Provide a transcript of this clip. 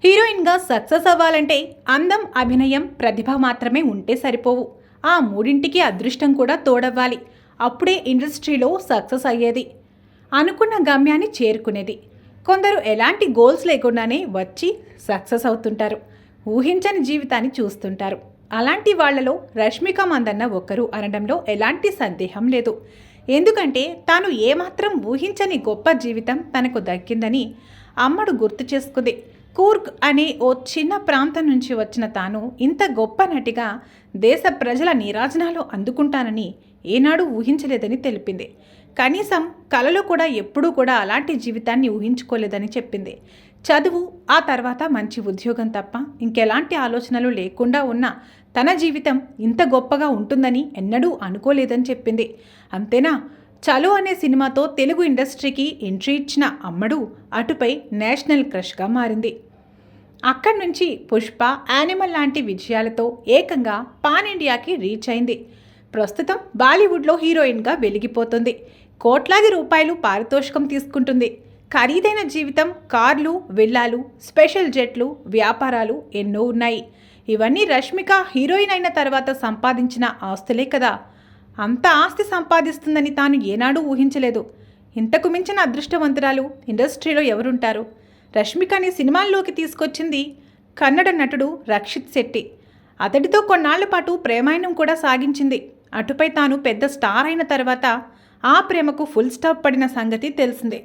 హీరోయిన్గా సక్సెస్ అవ్వాలంటే అందం, అభినయం, ప్రతిభ మాత్రమే ఉంటే సరిపోవు. ఆ మూడింటికి అదృష్టం కూడా తోడవ్వాలి. అప్పుడే ఇండస్ట్రీలో సక్సెస్ అయ్యేది, అనుకున్న గమ్యాన్ని చేరుకునేది. కొందరు ఎలాంటి గోల్స్ లేకుండానే వచ్చి సక్సెస్ అవుతుంటారు. ఊహించని జీవితాన్ని చూస్తుంటారు. అలాంటి వాళ్లలో రష్మిక మందన్న ఒకరు అనడంలో ఎలాంటి సందేహం లేదు. ఎందుకంటే తాను ఏమాత్రం ఊహించని గొప్ప జీవితం తనకు దక్కిందని అమ్మడు గుర్తు చేసుకుంది. కూర్గ్ అనే ఓ చిన్న ప్రాంతం నుంచి వచ్చిన తాను ఇంత గొప్ప నటిగా దేశ ప్రజల నీరాజనాలు అందుకుంటానని ఏనాడు ఊహించలేదని తెలిపింది. కనీసం కలలో కూడా ఎప్పుడూ కూడా అలాంటి జీవితాన్ని ఊహించుకోలేదని చెప్పింది. చదువు, ఆ తర్వాత మంచి ఉద్యోగం తప్ప ఇంకెలాంటి ఆలోచనలు లేకుండా ఉన్న తన జీవితం ఇంత గొప్పగా ఉంటుందని ఎన్నడూ అనుకోలేదని చెప్పింది. అంతేనా, చలో అనే సినిమాతో తెలుగు ఇండస్ట్రీకి ఎంట్రీ ఇచ్చిన అమ్మడు అటుపై నేషనల్ క్రష్గా మారింది. అక్కడి నుంచి పుష్ప, యానిమల్ లాంటి విజయాలతో ఏకంగా పాన్ ఇండియాకి రీచ్ అయింది. ప్రస్తుతం బాలీవుడ్లో హీరోయిన్గా వెలిగిపోతుంది. కోట్లాది రూపాయలు పారితోషికం తీసుకుంటుంది. ఖరీదైన జీవితం, కార్లు, విల్లాలు, స్పెషల్ జెట్లు, వ్యాపారాలు ఎన్నో ఉన్నాయి. ఇవన్నీ రష్మిక హీరోయిన్ అయిన తర్వాత సంపాదించిన ఆస్తులే కదా. అంత ఆస్తి సంపాదిస్తుందని తాను ఏనాడూ ఊహించలేదు. ఇంతకు మించిన అదృష్టవంతురాలు ఇండస్ట్రీలో ఎవరుంటారు? రష్మికని సినిమాల్లోకి తీసుకొచ్చింది కన్నడ నటుడు రక్షిత్ శెట్టి. అతడితో కొన్నాళ్ల పాటు ప్రేమాయణం కూడా సాగించింది. అటుపై తాను పెద్ద స్టార్ అయిన తర్వాత ఆ ప్రేమకు ఫుల్ స్టాప్ పడిన సంగతి తెలిసిందే.